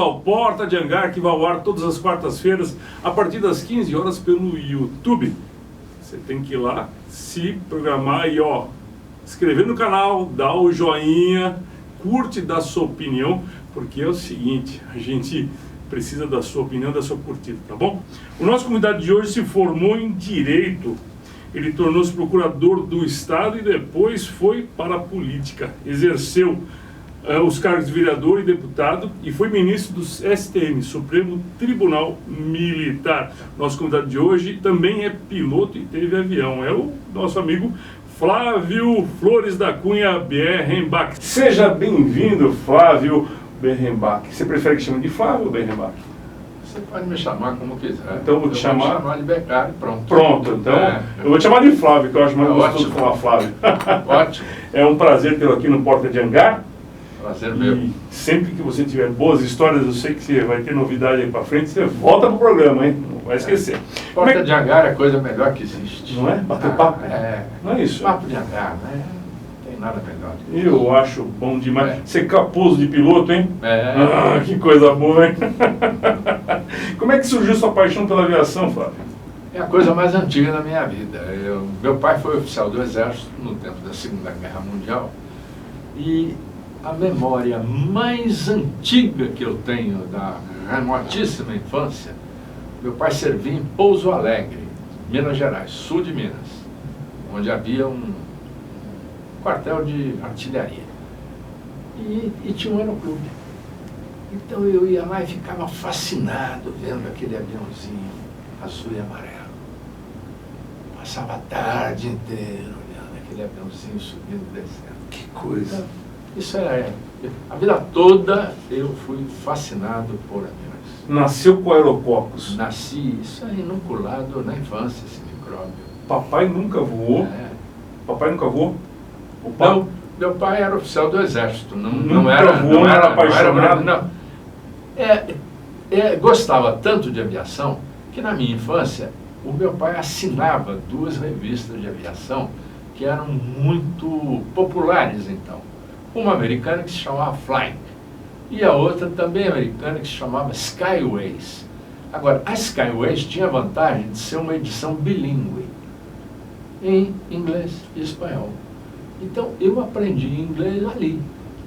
ao Porta de Hangar, que vai ao ar todas as quartas-feiras, a partir das 15 horas pelo YouTube. Você tem que ir lá, se programar e inscrever no canal, dar o joinha, curte, dar sua opinião, porque é o seguinte, a gente precisa da sua opinião, da sua curtida, tá bom? O nosso convidado de hoje se formou em Direito. Ele tornou-se procurador do Estado e depois foi para a política. Exerceu os cargos de vereador e deputado e foi ministro do STM, Supremo Tribunal Militar. Nosso convidado de hoje também é piloto e teve avião. É o nosso amigo Flávio Flores da Cunha Berrenbach. Seja bem-vindo, Flávio Berrenbach. Você prefere que chame de Flávio ou Berrenbach? Você pode me chamar como quiser. Então eu vou te chamar... Vou chamar de Beccari, pronto. Pronto, então eu vou te chamar de Flávio, que eu acho mais gostoso de falar Flávio. Ótimo. É um prazer tê-lo aqui no Porta de Hangar. Prazer meu. E sempre que você tiver boas histórias, eu sei que você vai ter novidade aí pra frente, você volta pro programa, hein? Não vai esquecer. Porta de Hangar é a coisa melhor que existe. Não é? Bater papo? É. Não é isso? Papo de hangar, né? Não tem nada melhor. Eu acho bom demais. Você caposo de piloto, hein? É. Que coisa boa, hein? Como é que surgiu sua paixão pela aviação, Flávio? É a coisa mais antiga da minha vida. Meu pai foi oficial do Exército no tempo da Segunda Guerra Mundial e a memória mais antiga que eu tenho da remotíssima infância, meu pai servia em Pouso Alegre, Minas Gerais, sul de Minas, onde havia um quartel de artilharia e tinha um aeroclube. Então eu ia lá e ficava fascinado vendo aquele aviãozinho azul e amarelo. Passava a tarde inteira olhando aquele aviãozinho subindo e descendo. Que coisa! Então, isso é... A vida toda eu fui fascinado por aviões. Nasceu com aerococos. Nasci, isso é inoculado na infância, esse micróbio. Papai nunca voou? É. Papai nunca voou? Não, meu pai era oficial do Exército. Não era apaixonado? Gostava tanto de aviação que na minha infância o meu pai assinava 2 revistas de aviação que eram muito populares então. Uma americana que se chamava Flying e a outra também americana que se chamava Skyways. Agora, a Skyways tinha a vantagem de ser uma edição bilíngue em inglês e espanhol. Então eu aprendi inglês ali.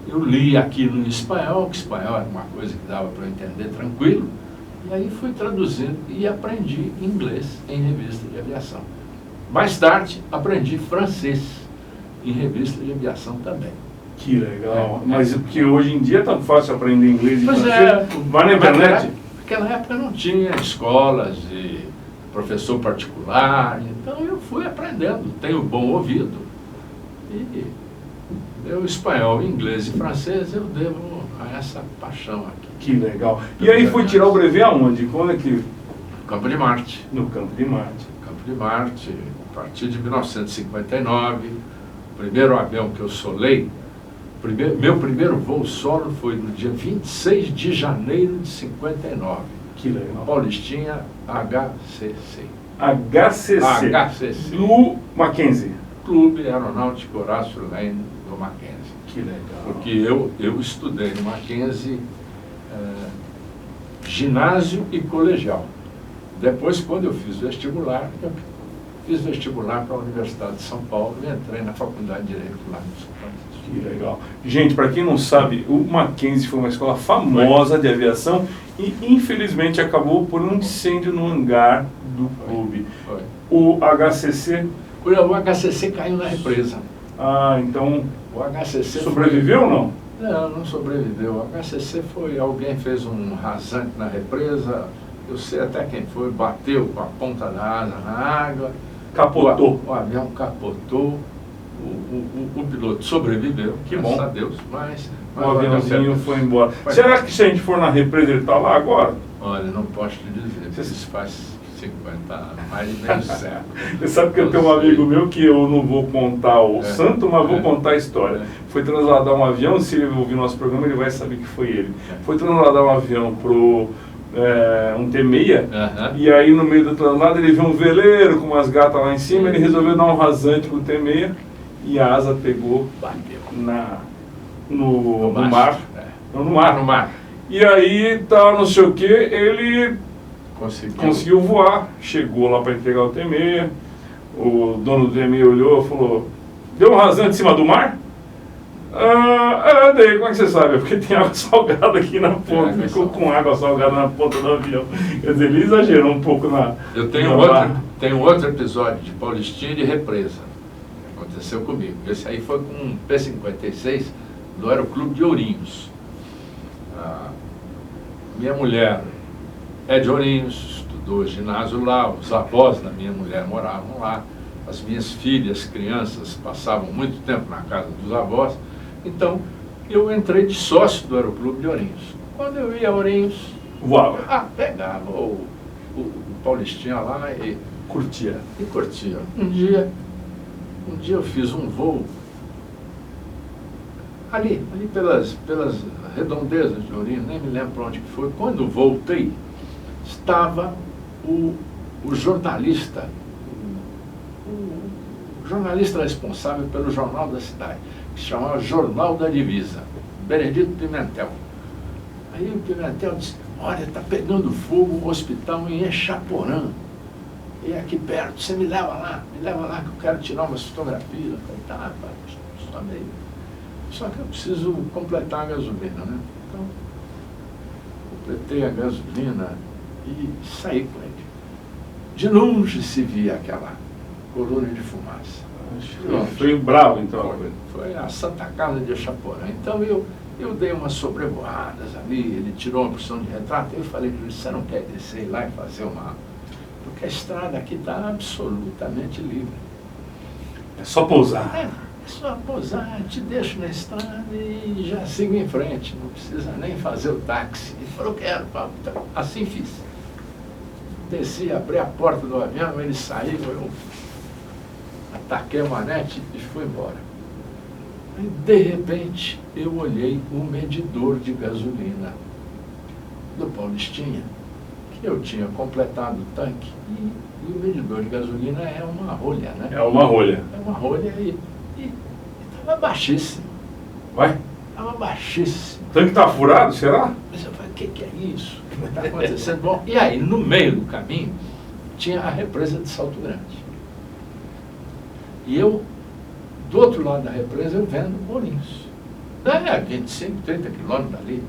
Eu li aquilo em espanhol, que espanhol era uma coisa que dava para eu entender tranquilo, e aí fui traduzindo e aprendi inglês em revista de aviação. Mais tarde aprendi francês em revista de aviação também. Que legal. Mas porque hoje em dia é tão fácil aprender inglês e Pois francês. Vai na internet. Naquela época não tinha escolas e professor particular, então eu fui aprendendo, tenho bom ouvido. E eu espanhol, inglês e francês eu devo a essa paixão aqui. Que legal. E aí foi tirar o brevet aonde? Quando é que... Campo de Marte. No Campo de Marte. Campo de Marte, a partir de 1959, o primeiro avião que eu solei, meu primeiro voo solo foi no dia 26 de janeiro de 59. Que legal. Paulistinha HCC. HCC. Do Mackenzie. Clube Aeronáutico Horácio Lane do Mackenzie. Que legal. Porque eu estudei no Mackenzie ginásio e colegial. Depois, quando eu fiz vestibular, para a Universidade de São Paulo e entrei na Faculdade de Direito lá no São Paulo. Que legal. Gente, para quem não sabe, o Mackenzie foi uma escola famosa de aviação e infelizmente acabou por um incêndio no hangar do clube. Foi. O HCC... O HCC caiu na represa. Ah, então... O HCC sobreviveu ou não? Não sobreviveu. O HCC foi... Alguém fez um rasante na represa, eu sei até quem foi, bateu com a ponta da asa na água. Capotou. O avião capotou. O piloto sobreviveu, que graças bom. a Deus, mas o aviãozinho foi embora. Será que se a gente for na represa ele está lá agora? Olha, não posso te dizer, isso faz 50 anos, mais de meio século. Você sabe que eu tenho um amigo meu que eu não vou contar o santo, mas vou contar a história. Foi trasladar um avião, se ele ouvir nosso programa ele vai saber que foi ele. Foi trasladar um avião pro... um T6, e aí no meio do translado ele viu um veleiro com umas gatas lá em cima, ele resolveu dar um rasante com o T6 e a asa pegou no mar. No mar. E aí, tá, não sei o que, ele conseguiu voar, chegou lá para entregar o Temer, o dono do Temer olhou e falou, deu um rasante em cima do mar? Daí, como é que você sabe? Porque tem água salgada aqui na ponta, ficou com água salgada na ponta do avião. Quer dizer, ele exagerou um pouco na... Eu tenho outro episódio de Paulistinha de represa, que aconteceu comigo. Esse aí foi com um P-56 do Aeroclube de Ourinhos. Minha mulher é de Ourinhos, estudou ginásio lá, os avós da minha mulher moravam lá, as minhas filhas, crianças, passavam muito tempo na casa dos avós, então eu entrei de sócio do Aeroclube de Ourinhos. Quando eu ia a Ourinhos, voava. Pegava o Paulistinha lá e curtia. Um dia eu fiz um voo ali pelas redondezas de Ourinhos, nem me lembro para onde que foi. Quando voltei, estava o jornalista, o jornalista responsável pelo Jornal da Cidade, que se chamava Jornal da Divisa, Benedito Pimentel. Aí o Pimentel disse, olha, está pegando fogo o hospital em Echaporã, e aqui perto, você me leva lá que eu quero tirar umas fotografias. Eu falei, tá, só meio. Só que eu preciso completar a gasolina, né? Então, completei a gasolina e saí com ele. De longe se via aquela coluna de fumaça. Foi bravo, então. Foi a Santa Casa de Echaporã. Então eu dei umas sobrevoadas ali, ele tirou uma porção de retrato, eu falei para ele, você não quer descer lá e fazer uma... Porque a estrada aqui está absolutamente livre. É só pousar. É só pousar, te deixo na estrada e já sigo em frente, não precisa nem fazer o táxi. Ele falou, quero, Paulo. Então, assim fiz. Desci, abri a porta do avião, ele saiu, eu ataquei a manete e fui embora. Aí, de repente, eu olhei o medidor de gasolina do Paulistinha, que eu tinha completado o tanque, e o medidor de gasolina é uma rolha, né? É uma rolha. É uma rolha e estava baixíssimo. Vai? Estava baixíssimo. O tanque está furado, será? Mas eu falei, o que é isso? O que está acontecendo? Bom, e aí, no meio do caminho, tinha a represa de Salto Grande. E eu, do outro lado da represa, eu vendo Ourinhos. 25, 30 quilômetros dali.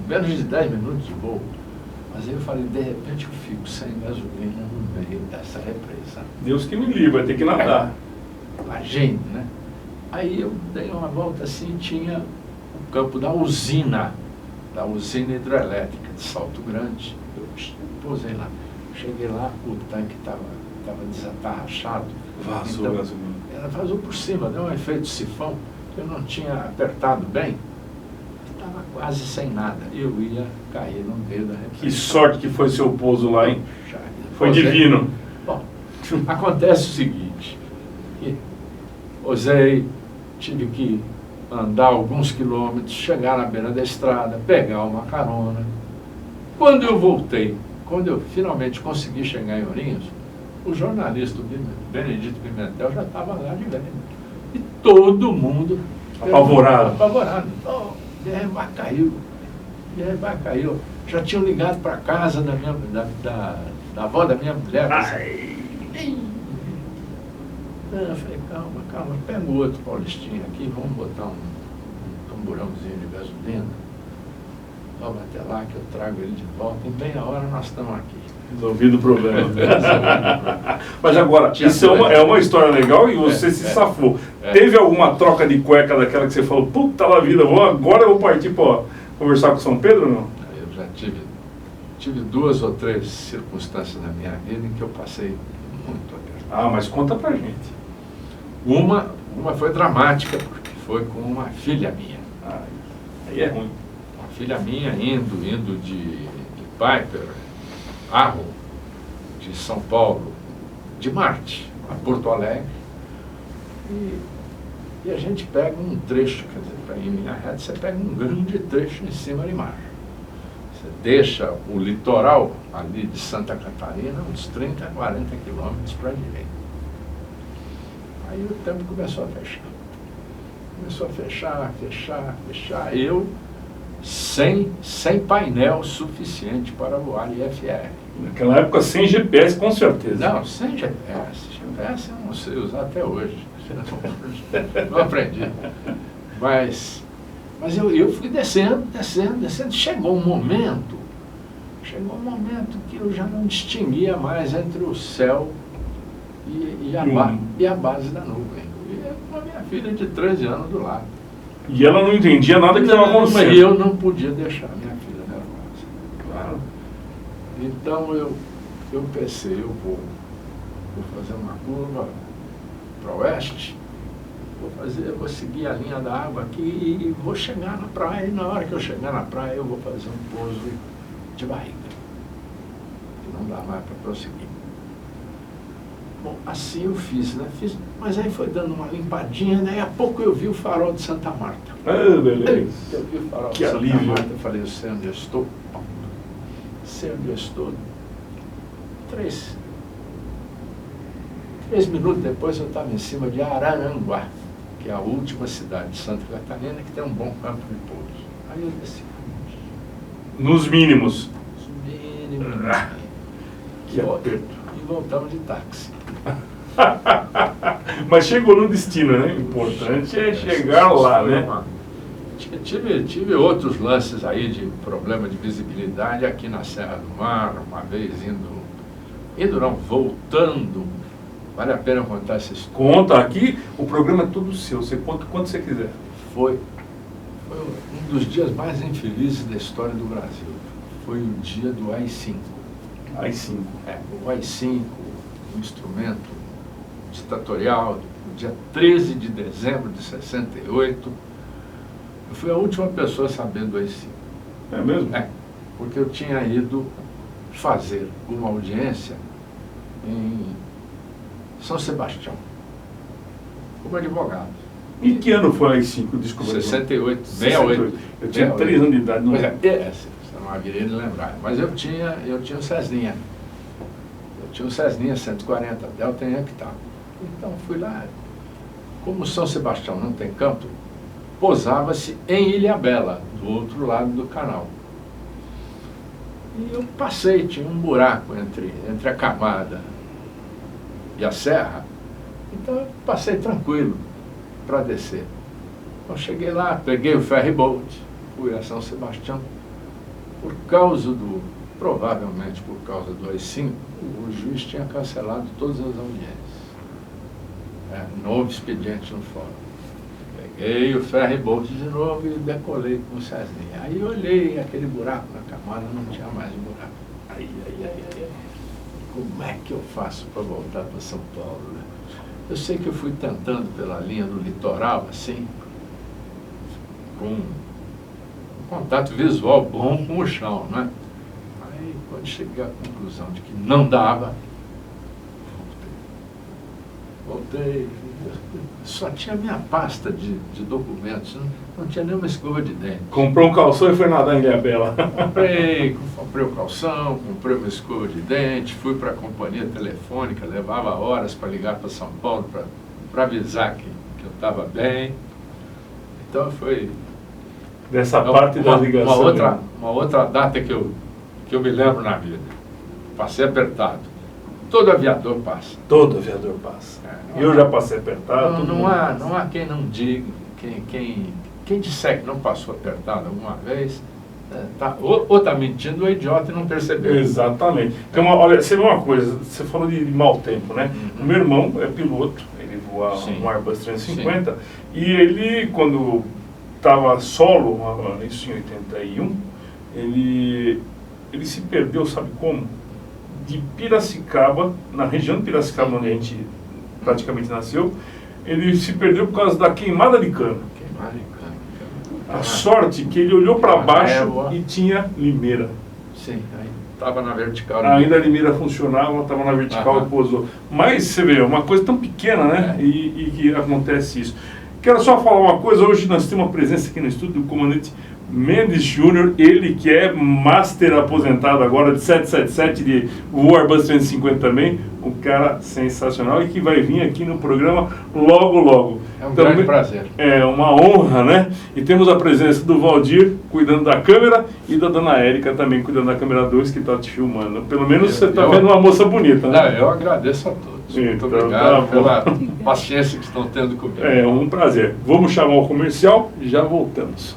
Menos de 10 minutos de voo. Mas aí eu falei, de repente eu fico sem gasolina no meio dessa represa. Deus que me livre, vai ter que nadar. Imagine, né? Aí eu dei uma volta assim, tinha o campo da usina hidrelétrica de Salto Grande. Eu pousei lá. Cheguei lá, o tanque estava desatarrachado. Vazou então, gasolina. Ela vazou por cima, deu um efeito sifão, que eu não tinha apertado bem. Estava quase sem nada. Eu ia cair no meio da represa. Que sorte que foi seu pouso lá, hein? Foi Pousei. divino. Bom, acontece o seguinte, tive que andar alguns quilômetros, chegar na beira da estrada, pegar uma carona. Quando eu voltei, quando eu finalmente consegui chegar em Ourinhos, o jornalista Benedito Pimentel já estava lá de velho. E todo mundo apavorado. Oh, DRBA caiu. Já tinham ligado para casa da avó da minha mulher. Eu falei, calma, pega o outro Paulistinha aqui, vamos botar um tamborãozinho de gasolina. Vamos até lá que eu trago ele de volta. Em meia hora nós estamos aqui. Resolvido o problema. Mas agora, isso é uma história legal e você se safou. Teve alguma troca de cueca daquela que você falou, puta lá vida, agora eu vou partir para conversar com São Pedro ou não? Eu já tive 2 ou 3 circunstâncias na minha vida em que eu passei muito aperto. Mas conta pra gente. Uma foi dramática, porque foi com uma filha minha. Aí é ruim. Uma filha minha indo de Piper, Arro, de São Paulo, de Marte, a Porto Alegre. E a gente pega um trecho, quer dizer, para ir em linha reta, você pega um grande trecho em cima de mar. Você deixa o litoral ali de Santa Catarina uns 30, 40 quilômetros para a direita. Aí o tempo começou a fechar. Começou a fechar. Eu sem painel suficiente para voar IFR. Naquela época sem GPS, com certeza. Não, sem GPS. GPS eu não sei usar até hoje. Não aprendi. Mas eu fui descendo. Chegou um momento que eu já não distinguia mais entre o céu e a base da nuvem. E a minha filha de 13 anos do lado. E ela não entendia nada que estava acontecendo. Mas eu não podia deixar minha filha nervosa. Claro. Então eu pensei, eu vou fazer uma curva para o oeste, vou seguir a linha da água aqui e vou chegar na praia. E na hora que eu chegar na praia, eu vou fazer um pouso de barriga. Que não dá mais para prosseguir. Bom, assim eu fiz, né? Mas aí foi dando uma limpadinha, daí a pouco eu vi o farol de Santa Marta. Ah, beleza. Eu vi o farol que de Santa alívio. Marta, eu falei, eu sei onde eu estou. Sei onde eu estou. 3 minutos depois eu estava em cima de Araranguá, que é a última cidade de Santa Catarina, que tem um bom campo de pouso. Aí eu desci. Nos mínimos. Que aperto. E voltamos de táxi. Mas chegou no destino, né? O importante é chegar lá, né? Tive outros lances aí de problema de visibilidade aqui na Serra do Mar, uma vez voltando. Vale a pena contar essa história. Conta aqui, o programa é todo seu, você conta quanto você quiser. Foi um dos dias mais infelizes da história do Brasil. Foi o dia do AI-5. AI-5. O AI-5, um instrumento ditatorial, no dia 13 de dezembro de 68. Eu fui a última pessoa a saber do AI-5. É mesmo? Porque eu tinha ido fazer uma audiência em São Sebastião, como advogado. E que ano foi AI-5? Desculpa. 68, 68. Eu tinha 3 anos de idade. Não você não haveria de lembrar. Mas eu tinha um Cessninha. Eu tinha um Cessninha 140 Delta em hectare. Então fui lá. Como São Sebastião não tem campo, posava-se em Ilhabela, do outro lado do canal. E eu passei, tinha um buraco entre a camada e a serra, então eu passei tranquilo para descer. Então cheguei lá, peguei o ferry boat, fui a São Sebastião. Provavelmente por causa do AI-5, o juiz tinha cancelado todas as audiências. Não houve expediente no fórum. Peguei o ferry boat de novo e decolei com o Cessninha. Aí eu olhei aquele buraco na camada, não tinha mais buraco. Ai. Como é que eu faço para voltar para São Paulo, né? Eu sei que eu fui tentando pela linha do litoral, assim, com um contato visual bom com o chão, né? Aí, quando cheguei à conclusão de que não dava, voltei. Só tinha minha pasta de documentos, não tinha nenhuma escova de dente. Comprou um calção e foi nadar em Ilhabela. Comprei o calção, comprei uma escova de dente, fui para a companhia telefônica, levava horas para ligar para São Paulo para avisar que eu estava bem. Então foi... Dessa parte da ligação. Uma outra data que eu me lembro na vida. Passei apertado. Todo aviador passa. Todo aviador passa. Eu já passei apertado. Não há quem não diga, quem disser que não passou apertado alguma vez, ou está mentindo ou é idiota e não percebeu. Exatamente. Então, olha, você vê uma coisa, você falou de mau tempo, né? O meu irmão é piloto, ele voa um Airbus 350, e ele, quando estava solo, isso em 81, ele se perdeu, sabe como? De Piracicaba, na região de Piracicaba, onde a gente praticamente nasceu, ele se perdeu por causa da queimada de cana. A sorte que ele olhou para baixo e tinha limeira. Sim, aí estava na vertical. Ainda a limeira funcionava, estava na vertical e pousou. Mas você vê, uma coisa tão pequena, né? E que acontece isso. Quero só falar uma coisa, hoje nós temos uma presença aqui no estúdio do comandante Mendes Júnior, ele que é master aposentado agora de 777 de voo Airbus 350 também, um cara sensacional e que vai vir aqui no programa logo, logo. É um grande prazer. É uma honra, né? E temos a presença do Valdir cuidando da câmera e da dona Érica também cuidando da câmera 2 que está te filmando. Pelo menos você está vendo uma moça bonita, né? Não, eu agradeço a todos. Muito Então, obrigado pela paciência que estão tendo comigo. É um prazer. Vamos chamar o comercial e já voltamos.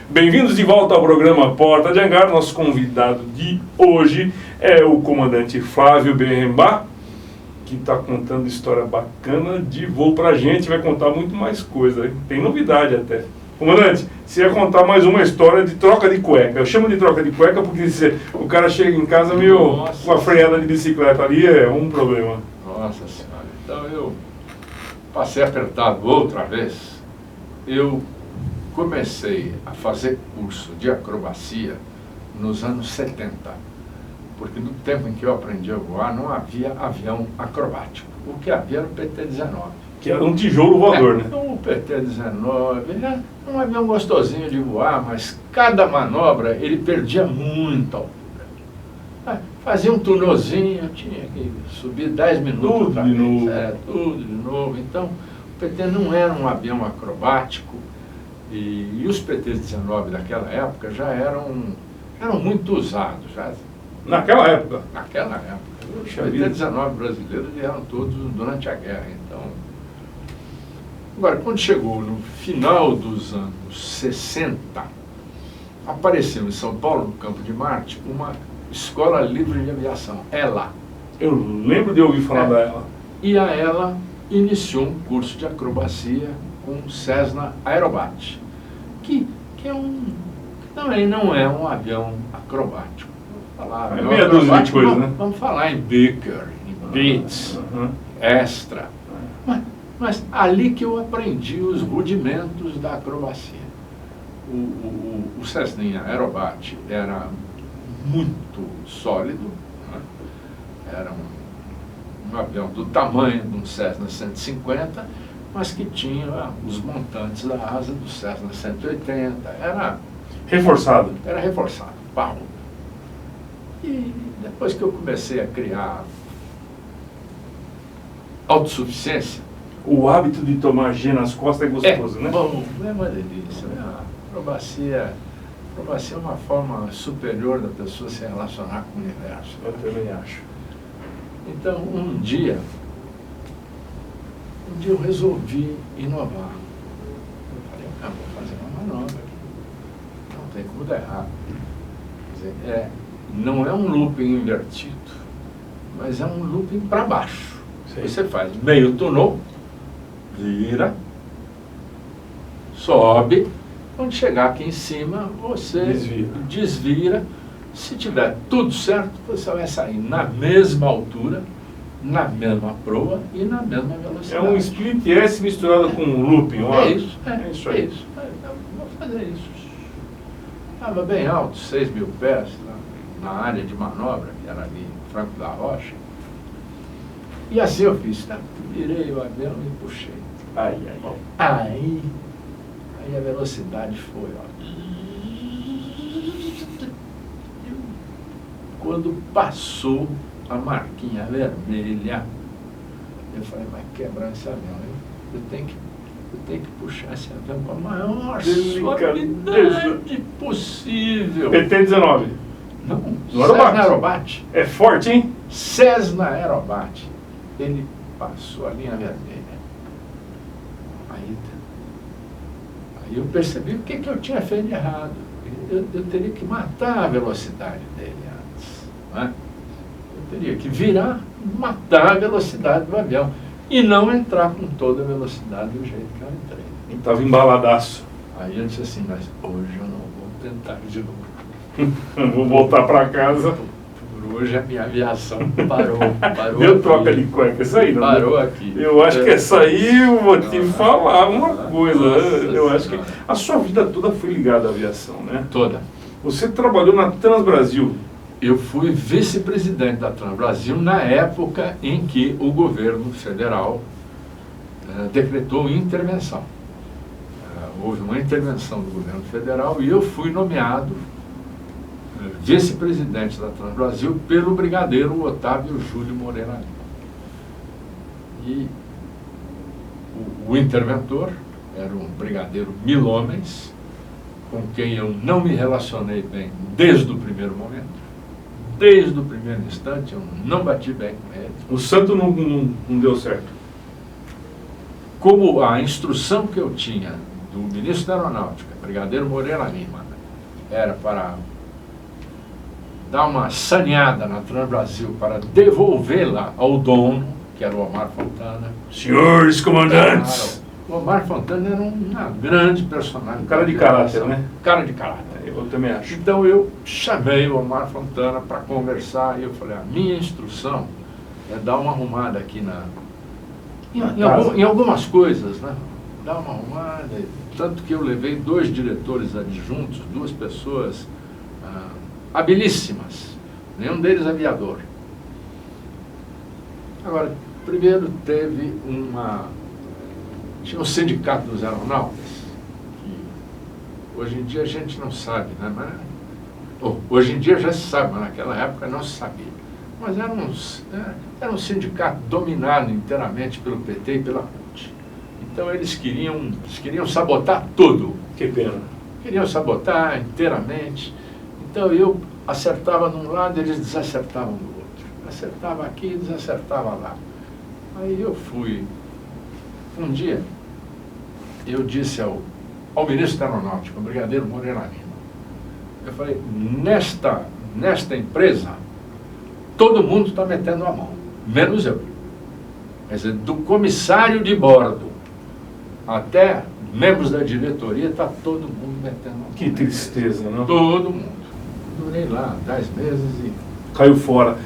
Bem-vindos de volta ao programa Porta de Hangar. Nosso convidado de hoje é o comandante Flávio Berrembá, que está contando história bacana de voo pra gente, vai contar muito mais coisa, hein? Tem novidade até. Comandante, você ia contar mais uma história de troca de cueca. Eu chamo de troca de cueca porque o cara chega em casa meio com a freada de bicicleta ali, é um problema. Nossa Senhora, então eu passei apertado outra vez. Eu comecei a fazer curso de acrobacia nos anos 70, porque no tempo em que eu aprendi a voar não havia avião acrobático. O que havia era o PT-19. Que era um tijolo voador, né? O PT-19 era um avião gostosinho de voar, mas cada manobra ele perdia muita altura. Fazia um tunozinho, tinha que subir 10 minutos tudo de novo. Tudo de novo. Então, o PT não era um avião acrobático. E os PT-19 daquela época já eram muito usados. Já, naquela época? Naquela época. Os PT-19 brasileiros vieram todos durante a guerra. Então, agora, quando chegou no final dos anos 60, apareceu em São Paulo, no Campo de Marte, uma escola livre de aviação, ELA. Eu lembro de ouvir falar dela. E a ELA iniciou um curso de acrobacia com o Cessna Aerobat, que também não é um avião acrobático. É meia dúzia de coisas, né? Vamos falar em Beaker, em Beats, Extra. Mas ali que eu aprendi os rudimentos da acrobacia. O Cessna Aerobat era muito sólido, né? Era um avião do tamanho de um Cessna 150, mas que tinha os montantes da asa do Cessna 180. Era reforçado. Era reforçado, parrudo. E depois que eu comecei a criar autossuficiência... O hábito de tomar G nas costas é gostoso, né? Bom, é uma delícia. A acrobacia é uma forma superior da pessoa se relacionar com o universo. Eu também acho. Então, um dia eu resolvi inovar. Eu falei, vou fazer uma manobra aqui. Não tem como dar errado. Quer dizer, não é um looping invertido, mas é um looping para baixo. Sim. Você faz meio tunnel, vira, sobe, quando chegar aqui em cima, você desvira. Se tiver tudo certo, você vai sair na mesma altura, na mesma proa e na mesma velocidade. É um split S misturado com um looping. É isso aí. Eu vou fazer isso. Estava bem alto, 6.000 pés, na área de manobra, que era ali em Franco da Rocha. E assim eu fiz, tá? Virei o avião e puxei. Aí a velocidade foi, ó. Quando passou a marquinha vermelha, eu falei, vai quebrar esse avião. Eu tenho que puxar esse avião com a maior suavidade possível. PT-19. Não, Cessna Aerobat. É forte, hein? Cessna Aerobat. Ele passou a linha vermelha. Aí eu percebi o que eu tinha feito de errado. Eu teria que matar a velocidade dele antes. Não é? Eu teria que virar, matar a velocidade do avião e não entrar com toda a velocidade do jeito que eu entrei. Estava embaladaço. Aí eu disse assim, mas hoje eu não vou tentar de novo. Eu vou voltar para casa. Por hoje a minha aviação parou. Deu troca de cueca, isso aí, não? Parou aqui. Eu acho que essa aí eu vou te falar uma coisa. Nossa Eu acho que Senhora. a sua vida toda foi ligada à aviação, né? Toda. Você trabalhou na Transbrasil. Eu fui vice-presidente da Transbrasil na época em que o governo federal decretou intervenção. Houve uma intervenção do governo federal e eu fui nomeado vice-presidente da Transbrasil pelo brigadeiro Otávio Júlio Moreira Lima. E o interventor era um brigadeiro 1000 homens, com quem eu não me relacionei bem desde o primeiro momento. Desde o primeiro instante eu não bati bem com ele. O santo não deu certo. Como a instrução que eu tinha do ministro da Aeronáutica, brigadeiro Moreira Lima, era para dar uma saneada na Transbrasil para devolvê-la ao dono, que era o Omar Fontana. Senhores comandantes! O Omar Fontana era uma grande personagem. Um cara de caráter, né? Cara de caráter. Eu também acho. Então eu chamei o Omar Fontana para conversar e eu falei, a minha instrução é dar uma arrumada aqui em algumas coisas, né? Dar uma arrumada. Tanto que eu levei 2 diretores adjuntos, 2 pessoas habilíssimas, nenhum deles aviador. Agora, primeiro tinha um sindicato dos aeronautas, que hoje em dia a gente não sabe, né? Hoje em dia já se sabe, mas naquela época não se sabia. Mas era um sindicato dominado inteiramente pelo PT e pela CUT. Então eles queriam sabotar tudo. Que pena. Queriam sabotar inteiramente. Então eu acertava de um lado, eles desacertavam do outro. Acertava aqui, desacertava lá. Aí eu fui. Um dia, eu disse ao ministro da Aeronáutica, o brigadeiro Moreira Lima, eu falei, nesta empresa, todo mundo está metendo a mão, menos eu. Quer dizer, do comissário de bordo até membros da diretoria, está todo mundo metendo a mão. Que tristeza, não? Todo mundo. Durei lá 10 meses e Caiu fora.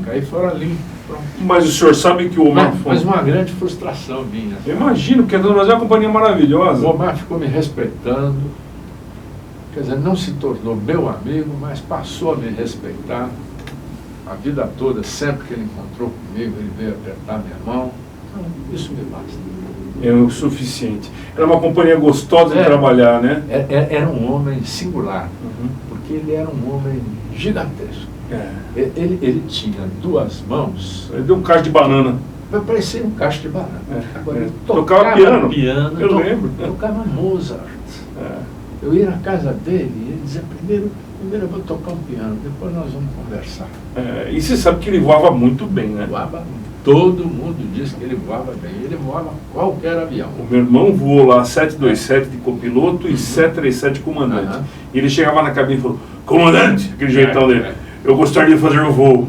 caí fora limpo. Pronto. Mas o senhor sabe que o Omar... Mas uma grande frustração minha. Eu imagino, porque a Transbrasil é uma companhia maravilhosa. O Omar ficou me respeitando, quer dizer, não se tornou meu amigo, mas passou a me respeitar a vida toda. Sempre que ele encontrou comigo, ele veio apertar minha mão. Então, isso me basta. É o suficiente. Era uma companhia gostosa de trabalhar, né? Era um homem singular, porque ele era um homem gigantesco. Ele tinha 2 mãos. Ele deu um cacho de banana. Parecia um cacho de banana. Agora, ele tocava piano. Eu lembro. Tocava Mozart. Eu ia na casa dele e ele dizia, primeiro eu vou tocar um piano, depois nós vamos conversar. E você sabe que ele voava muito bem, né? Voava, todo mundo diz que ele voava bem. Ele voava qualquer avião. O meu irmão voou lá 727 de copiloto e 737 de comandante. E ele chegava na cabine e falou, comandante, aquele jeitão dele, eu gostaria de fazer o voo.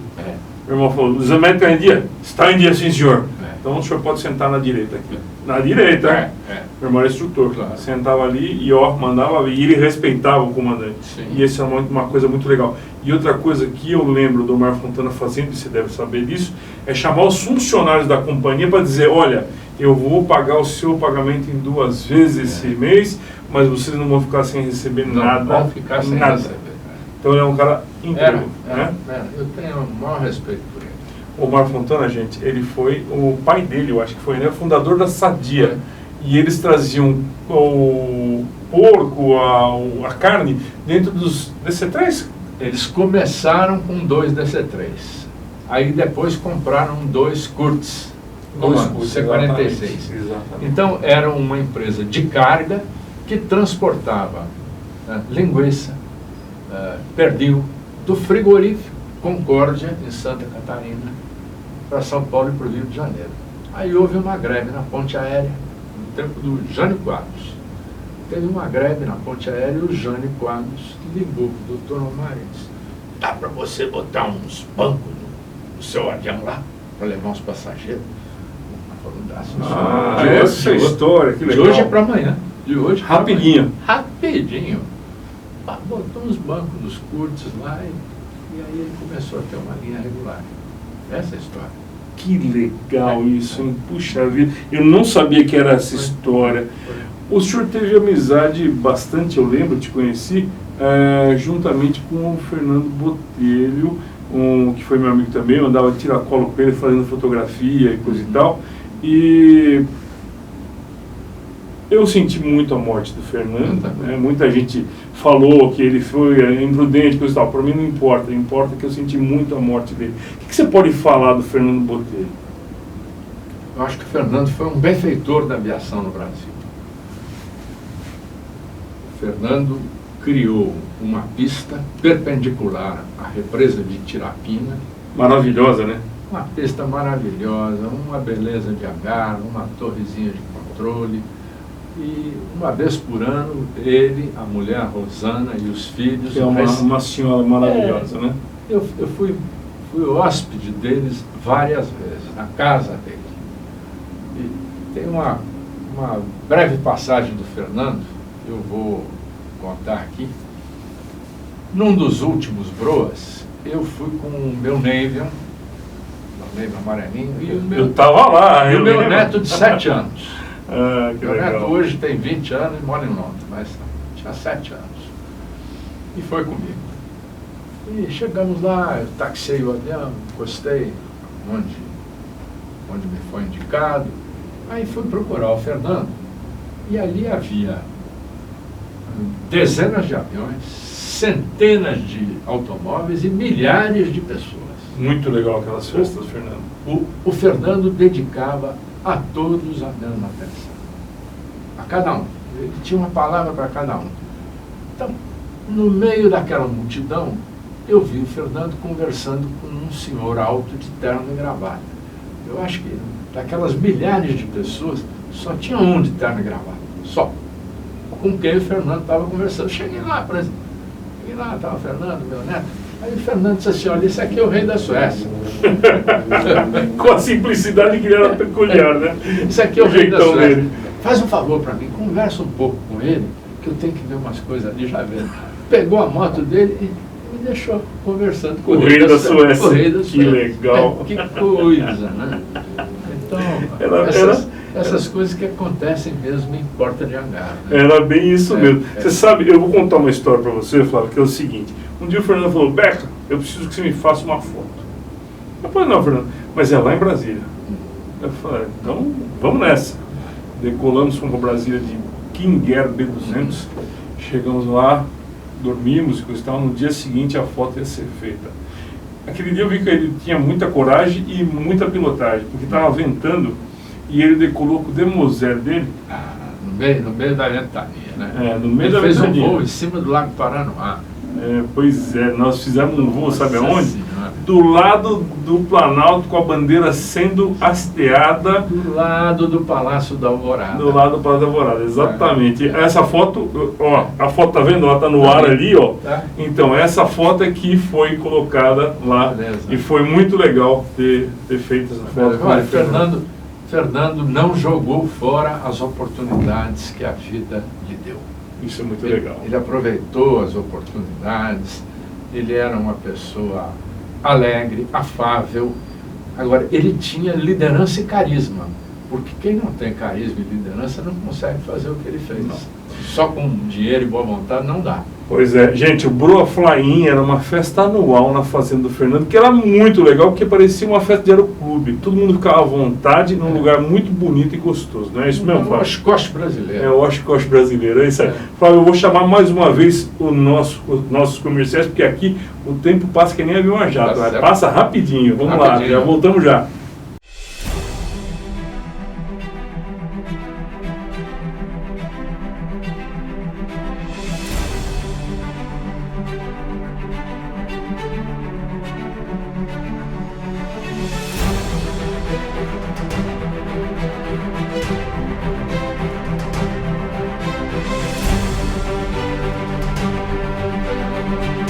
Meu irmão falou, os América em dia? Está em dia, sim, senhor. Então o senhor pode sentar na direita aqui. Na direita, Meu irmão era instrutor. Claro. Sentava ali e mandava, e ele respeitava o comandante. Sim. E isso é uma coisa muito legal. E outra coisa que eu lembro do Omar Fontana fazendo, e você deve saber disso, é chamar os funcionários da companhia para dizer, olha, eu vou pagar o seu pagamento em 2 vezes esse mês, mas vocês não vão ficar sem receber nada. Não vão ficar sem receber. Então ele é um cara incrível. Eu tenho o maior respeito por ele. O Omar Fontana, gente, ele foi, o pai dele, eu acho que foi, né, o fundador da Sadia. E eles traziam o porco, a carne, dentro dos DC-3? Eles começaram com 2 DC-3. Aí depois compraram 2 Kurtz, C-46. Exatamente. Então era uma empresa de carga que transportava linguiça, pernil, do frigorífico Concórdia, em Santa Catarina, para São Paulo e para o Rio de Janeiro. Aí houve uma greve na ponte aérea, no tempo do Jânio Quadros. teve uma greve na ponte aérea e o Jânio Quadros ligou para o doutor Omar e disse: dá para você botar uns bancos no seu avião lá, para levar uns passageiros? Essa história, que legal. De hoje para amanhã. De hoje pra Rapidinho. amanhã. Rapidinho. Botou uns bancos nos curtos lá e aí ele começou a ter uma linha regular. Essa é a história. Que legal isso, hein? Puxa vida, eu não sabia que era essa história. O senhor teve amizade bastante, eu lembro, te conheci, juntamente com o Fernando Botelho, que foi meu amigo também, eu andava de tiracolo com ele, fazendo fotografia e coisa e tal. E eu senti muito a morte do Fernando, né? Muita gente falou que ele foi imprudente, coisa e tal. Para mim não importa, importa que eu senti muito a morte dele. O que você pode falar do Fernando Botelho? Eu acho que o Fernando foi um benfeitor da aviação no Brasil. O Fernando criou uma pista perpendicular à represa de Tirapina. Maravilhosa, né? Uma pista maravilhosa, uma beleza de hangar, uma torrezinha de controle. E uma vez por ano, ele, a mulher Rosana e os filhos... Que é uma senhora maravilhosa, né? Eu fui hóspede deles várias vezes, na casa dele. E tem uma breve passagem do Fernando, que eu vou contar aqui. Num dos últimos broas, eu fui com o meu Nevian amarelinho, e o meu, eu estava lá. E o meu neto de 7 anos. Que meu legal. neto hoje tem 20 anos e mora em Londres, mas tinha 7 anos. E foi comigo. E chegamos lá, eu taxiei o avião, encostei onde me foi indicado. Aí fui procurar o Fernando. E ali havia dezenas de aviões, centenas de automóveis e milhares de pessoas. Muito legal aquelas festas, Fernando. O Fernando dedicava a todos a mesma atenção. A cada um. Ele tinha uma palavra para cada um. Então, no meio daquela multidão, eu vi o Fernando conversando com um senhor alto de terno e gravata. Eu acho que daquelas milhares de pessoas, só tinha um de terno e gravata. Só. Com quem o Fernando estava conversando. Cheguei lá, estava o Fernando, meu neto. Aí o Fernando disse assim: olha, esse aqui é o rei da Suécia. Com a simplicidade que ele era peculiar, né? Esse aqui é o rei da Suécia. Dele. Faz um favor para mim, conversa um pouco com ele, que eu tenho que ver umas coisas ali, já vendo. Pegou a moto dele e me deixou conversando com o rei da Suécia. O rei da Suécia. Que legal. Que coisa, né? Então, essas coisas que acontecem mesmo em porta de hangar. Né? Era bem isso mesmo. Você sabe, eu vou contar uma história para você, Flávio, que é o seguinte. Um dia o Fernando falou: Beto, eu preciso que você me faça uma foto. Eu falei: não, Fernando, mas é lá em Brasília. Eu falei: então, vamos nessa. Decolamos, fomos para Brasília de King Air B200. Chegamos lá, dormimos e coisa e tal. No dia seguinte a foto ia ser feita. Aquele dia eu vi que ele tinha muita coragem e muita pilotagem, porque estava ventando e ele decolou com o Demoiselle dele. No meio da ventania, né? No meio da ventania. Ele fez ventania. um voo em cima do Lago Paranoá. Pois é, nós fizemos um voo, sabe aonde? Do lado do Planalto, com a bandeira sendo hasteada. Do lado do Palácio da Alvorada. Do lado do Palácio da Alvorada, exatamente. Essa foto, ó, a foto tá vendo? Ela tá no ar ali, ó. Então, essa foto é que foi colocada lá. Beleza. E foi muito legal ter feito essa foto. Olha, Fernando não jogou fora as oportunidades que a vida lhe deu. Isso é muito legal. Ele aproveitou as oportunidades, ele era uma pessoa alegre, afável. Agora, ele tinha liderança e carisma, porque quem não tem carisma e liderança não consegue fazer o que ele fez. Não. Só com dinheiro e boa vontade não dá. Pois é, gente, o Broa Fly-In era uma festa anual na Fazenda do Fernando, que era muito legal, porque parecia uma festa de aeroclube. Todo mundo ficava à vontade, num lugar muito bonito e gostoso, não é isso mesmo, Flávio? O Oshkosh brasileiro. É o Oshkosh brasileiro, é isso aí. Flávio, eu vou chamar mais uma vez os nossos comerciais, porque aqui o tempo passa que nem avião a jato, passa rapidinho. Vamos lá, já voltamos já. Tchau.